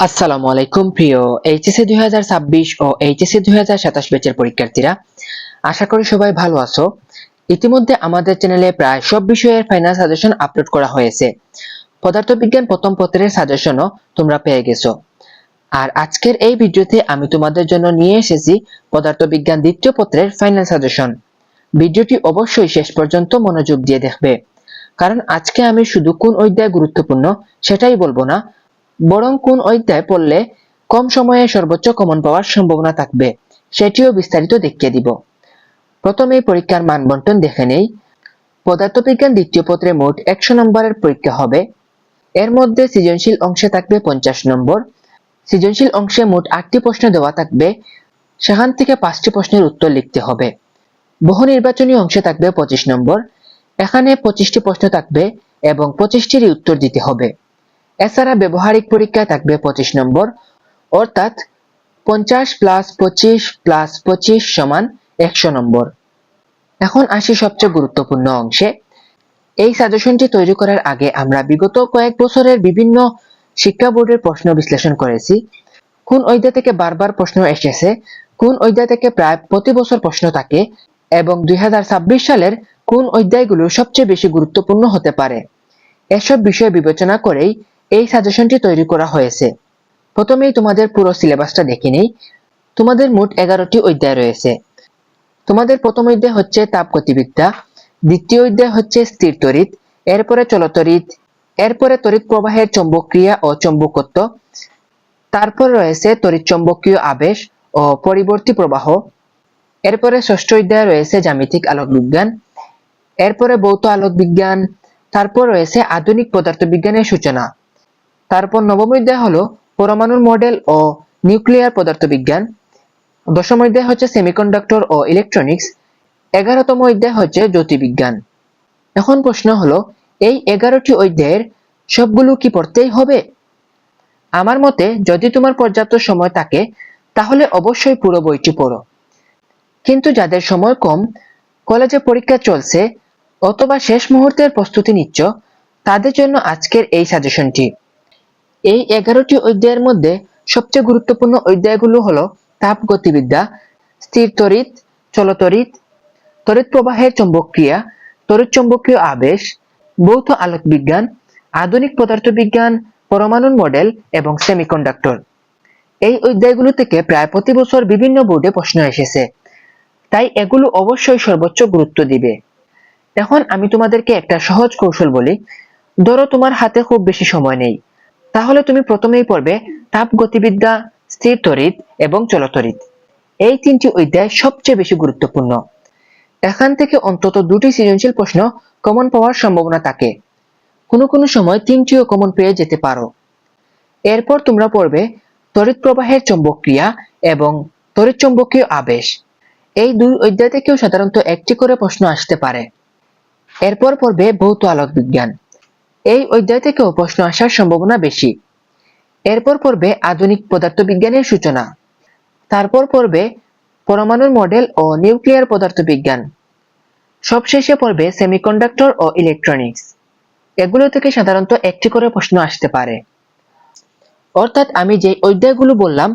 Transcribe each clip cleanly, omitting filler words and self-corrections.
আসসালামু আলাইকুম প্রিয় এইচএসসি 2026 ও এইচএসসি 2027 ব্যাচের পরীক্ষার্থীরা, আশা করি সবাই ভালো আছো। ইতিমধ্যে আমাদের চ্যানেলে প্রায় সব বিষয়ের ফাইনাল সাজেশন আপলোড করা হয়েছে। পদার্থবিজ্ঞান প্রথম পত্রের সাজেশনও তোমরা পেয়ে গেছো। আর আজকের এই ভিডিওতে আমি তোমাদের জন্য নিয়ে এসেছি পদার্থবিজ্ঞান দ্বিতীয় পত্রের ফাইনাল সাজেশন। ভিডিওটি অবশ্যই শেষ পর্যন্ত মনোযোগ দিয়ে দেখবে, কারণ আজকে আমি শুধু কোন অধ্যায় গুরুত্বপূর্ণ সেটাই বলবো না, বরং কোন অধ্যায় পড়লে কম সময়ে সর্বোচ্চ কমন পাওয়ার সম্ভাবনা থাকবে সেটিও বিস্তারিত দেখিয়ে দিব। প্রথমে পরীক্ষার মান বন্টন দেখে নেই। পদার্থবিজ্ঞান দ্বিতীয় পত্রে মোট 100 নম্বরের পরীক্ষা হবে। এর মধ্যে সৃজনশীল অংশে থাকবে 50 নম্বর। সৃজনশীল অংশে মোট 8টি প্রশ্ন দেওয়া থাকবে, সেখান থেকে 5টি প্রশ্নের উত্তর লিখতে হবে। বহু নির্বাচনী অংশে থাকবে 25 নম্বর। এখানে 25টি প্রশ্ন থাকবে এবং 25টির উত্তর দিতে হবে। এছাড়া ব্যবহারিক পরীক্ষায় থাকবে 25 নম্বর, অর্থাৎ 50 + 25 + 25 = 100 নম্বর। এখন আসি সবচেয়ে গুরুত্বপূর্ণ অংশে। এই সাজেশনটি তৈরি করার আগে আমরা বিগত কয়েক বছরের বিভিন্ন শিক্ষা বোর্ডের প্রশ্ন বিশ্লেষণ করেছি। কোন অধ্যায় থেকে বারবার প্রশ্ন এসেছে, কোন অধ্যায় থেকে প্রায় প্রতি বছর প্রশ্ন থাকে এবং 2026 সালের কোন অধ্যায়গুলো সবচেয়ে বেশি গুরুত্বপূর্ণ হতে পারে, এসব বিষয় বিবেচনা করেই এই সাজেশনটি তৈরি করা হয়েছে। প্রথমেই তোমাদের পুরো সিলেবাসটা দেখে নেই। তোমাদের মোট 11টি অধ্যায় রয়েছে। তোমাদের প্রথম অধ্যায় হচ্ছে তাপগতিবিদ্যা, দ্বিতীয় অধ্যায় হচ্ছে স্থির তড়িৎ, এরপরে চলতড়িৎ, এরপরে তড়িৎ প্রবাহের চৌম্বকক্রিয়া ও চৌম্বকত্ব, তারপর রয়েছে তড়িৎ চৌম্বকীয় আবেশ ও পরিবর্তী প্রবাহ, এরপরে ষষ্ঠ অধ্যায় রয়েছে জ্যামিতিক আলোক বিজ্ঞান, এরপরে ভৌত আলোক বিজ্ঞান, তারপর রয়েছে আধুনিক পদার্থবিজ্ঞানের সূচনা, তারপর নবম অধ্যায় হলো পরমাণুর মডেল ও নিউক্লিয়ার পদার্থবিজ্ঞান, দশম অধ্যায় হচ্ছে সেমিকন্ডাক্টর ও ইলেকট্রনিক্স, 11তম অধ্যায় হচ্ছে জ্যোতির্বিজ্ঞান। এখন প্রশ্ন হলো, এই 11টি অধ্যায়ের সবগুলো কি পড়তেই হবে? আমার মতে যদি তোমার পর্যাপ্ত সময় থাকে তাহলে অবশ্যই পুরো বইটি পড়ো। কিন্তু যাদের সময় কম, কলেজে পরীক্ষা চলছে অথবা শেষ মুহূর্তের প্রস্তুতি নিচ্ছ, তাদের জন্য আজকের এই সাজেশনটি। এই 11টি অধ্যায়ের মধ্যে সবচেয়ে গুরুত্বপূর্ণ অধ্যায়গুলো হলো তাপগতিবিদ্যা, স্থির তড়িৎ, চলতড়িৎ, তড়িৎ প্রবাহের চৌম্বকক্রিয়া, তড়িৎ চৌম্বকীয় আবেশ, ভৌত আলোক বিজ্ঞান, আধুনিক পদার্থবিজ্ঞান, পরমাণুর মডেল এবং সেমিকন্ডাক্টর। এই অধ্যায়গুলো থেকে প্রায় প্রতি বছর বিভিন্ন বোর্ডে প্রশ্ন এসেছে, তাই এগুলো অবশ্যই সর্বোচ্চ গুরুত্ব দিবে। এখন আমি তোমাদেরকে একটা সহজ কৌশল বলি। ধরো তোমার হাতে খুব বেশি সময় নেই, তাহলে তুমি প্রথমেই পড়বে তাপগতিবিদ্যা, স্থির তড়িৎ এবং চলতড়িৎ। এই তিনটি অধ্যায় সবচেয়ে বেশি গুরুত্বপূর্ণ। এখান থেকে অন্তত 2টি সৃজনশীল প্রশ্ন কমন পাওয়ার সম্ভাবনা থাকে, কোনো কোনো সময় 3টিও কমন পেয়ে যেতে পারো। এরপর তোমরা পড়বে তড়িৎ প্রবাহের চৌম্বকক্রিয়া এবং তড়িৎ চৌম্বকীয় আবেশ। এই দুই অধ্যায় থেকেও সাধারণত একটি করে প্রশ্ন আসতে পারে। এরপর পড়বে ভৌত আলোক বিজ্ঞান। এই অধ্যায় থেকেও প্রশ্ন আসার সম্ভাবনা বেশি। এরপর পড়বে আধুনিক পদার্থবিজ্ঞানের সূচনা, তারপর পড়বে পরমাণুর মডেল ও নিউক্লিয়ার পদার্থবিজ্ঞান, সবশেষে পড়বে সেমিকন্ডাক্টর ও ইলেকট্রনিক্স। এগুলো থেকে সাধারণত একটি করে প্রশ্ন আসতে পারে। অর্থাৎ আমি যে অধ্যায়গুলো বললাম,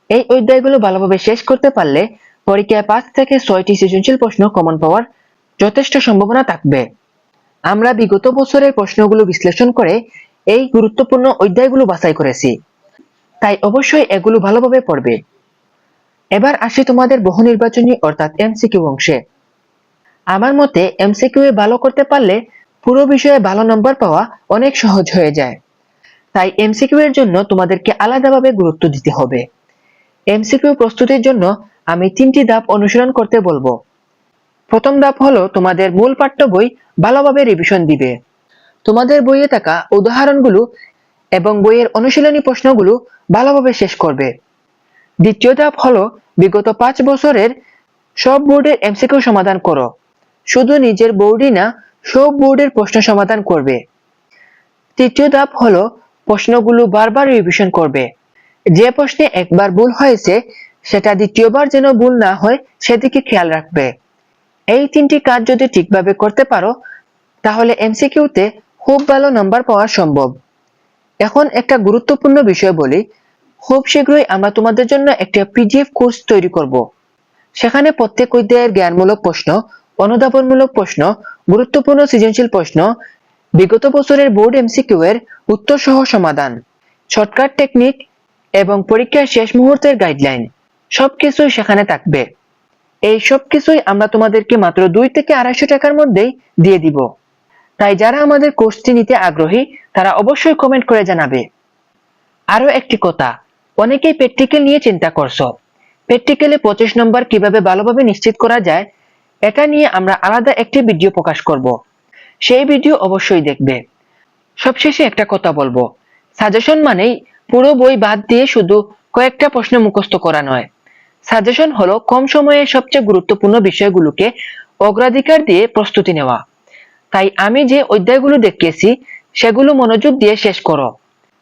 এই অধ্যায়গুলো ভালোভাবে শেষ করতে পারলে পরীক্ষায় 5 থেকে 6টি সৃজনশীল প্রশ্ন কমন পাওয়ার যথেষ্ট সম্ভাবনা থাকবে। আমরা বিগত বছরের প্রশ্নগুলো বিশ্লেষণ করে এই গুরুত্বপূর্ণ অধ্যায়গুলো বাছাই করেছি, তাই অবশ্যই এগুলো ভালোভাবে পড়বে। এবার আসি তোমাদের বহু নির্বাচনী অর্থাৎ এমসিকিউ অংশে। আমার মতে এমসিকিউ এ ভালো করতে পারলে পুরো বিষয়ে ভালো নম্বর পাওয়া অনেক সহজ হয়ে যায়। তাই এমসিকিউ এর জন্য তোমাদেরকে আলাদাভাবে গুরুত্ব দিতে হবে। এমসিকিউ প্রস্তুতির জন্য আমি 3টি ধাপ অনুসরণ করতে বলবো। প্রথম ধাপ হলো তোমাদের মূল পাঠ্য বই ভালোভাবে রিভিশন দিবে। তোমাদের বইয়ে থাকা উদাহরণগুলো এবং বইয়ের অনুশীলনী প্রশ্নগুলো ভালোভাবে শেষ করবে। দ্বিতীয় ধাপ হলো বিগত 5 বছরের সব বোর্ডের এমসিকিউ সমাধান করো। শুধু নিজের বোর্ডই না, সব বোর্ডের প্রশ্ন সমাধান করবে। তৃতীয় ধাপ হলো প্রশ্নগুলো বারবার রিভিশন করবে। যে প্রশ্নে একবার ভুল হয়েছে সেটা দ্বিতীয়বার যেন ভুল না হয় সেদিকে খেয়াল রাখবে। এই 3টি কাজ যদি ঠিকভাবে করতে পারো তাহলে এমসিকিউতে খুব ভালো নাম্বার পাওয়া সম্ভব। এখন একটা গুরুত্বপূর্ণ বিষয় বলি, খুব শীঘ্রই আমরা তোমাদের জন্য একটা পিডিএফ কোর্স তৈরি করব। সেখানে প্রত্যেক অধ্যায়ের জ্ঞানমূলক প্রশ্ন, অনুধাবনমূলক প্রশ্ন, গুরুত্বপূর্ণ সৃজনশীল প্রশ্ন, বিগত বছরের বোর্ড এমসিকিউ এর উত্তর সহ সমাধান, শর্টকাট টেকনিক এবং পরীক্ষার শেষ মুহূর্তের গাইডলাইন সবকিছুই সেখানে থাকবে। এই সবকিছুই আমরা তোমাদেরকে মাত্র 2 থেকে 250 টাকার মধ্যেই দিয়ে দিব। তাই যারা আমাদের কোর্সটি নিতে আগ্রহী তারা অবশ্যই কমেন্ট করে জানাবে। আরো একটি কথা, অনেকেই প্র্যাকটিক্যাল নিয়ে চিন্তা করছো। প্র্যাকটিক্যালে 25 নম্বর কিভাবে ভালোভাবে নিশ্চিত করা যায় এটা নিয়ে আমরা আলাদা একটি ভিডিও প্রকাশ করব। সেই ভিডিও অবশ্যই দেখবে। সবশেষে একটা কথা বলবো, সাজেশন মানেই পুরো বই বাদ দিয়ে শুধু কয়েকটা প্রশ্ন মুখস্থ করা নয়। সাজেশন হলো কম সময়ে সবচেয়ে গুরুত্বপূর্ণ বিষয়গুলোকে অগ্রাধিকার দিয়ে প্রস্তুতি নেওয়া। তাই আমি যে অধ্যায়গুলো দেখিয়েছি সেগুলো মনোযোগ দিয়ে শেষ করো।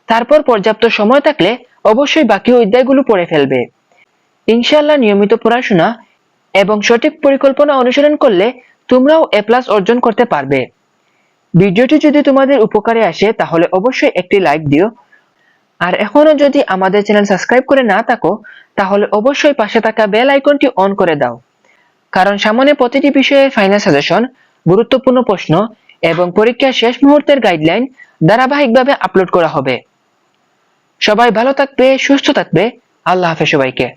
তারপর পর্যাপ্ত সময় থাকলে অবশ্যই বাকি অধ্যায়গুলো পড়ে ফেলবে। ইনশাআল্লাহ নিয়মিত পড়াশোনা এবং সঠিক পরিকল্পনা অনুসরণ করলে তোমরাও এ প্লাস অর্জন করতে পারবে। ভিডিওটি যদি তোমাদের উপকারে আসে তাহলে অবশ্যই একটি লাইক দিও। আর এখনো যদি আমাদের চ্যানেল সাবস্ক্রাইব করে না থাকো তাহলে অবশ্যই পাশে থাকা বেল আইকনটি অন করে দাও। কারণ সামনে প্রতিটি বিষয়ের ফাইনাল সাজেশন, গুরুত্বপূর্ণ প্রশ্ন এবং পরীক্ষার শেষ মুহূর্তের গাইডলাইন ধারাবাহিকভাবে আপলোড করা হবে। সবাই ভালো থাকবে, সুস্থ থাকবে। আল্লাহ হাফেজ সবাইকে।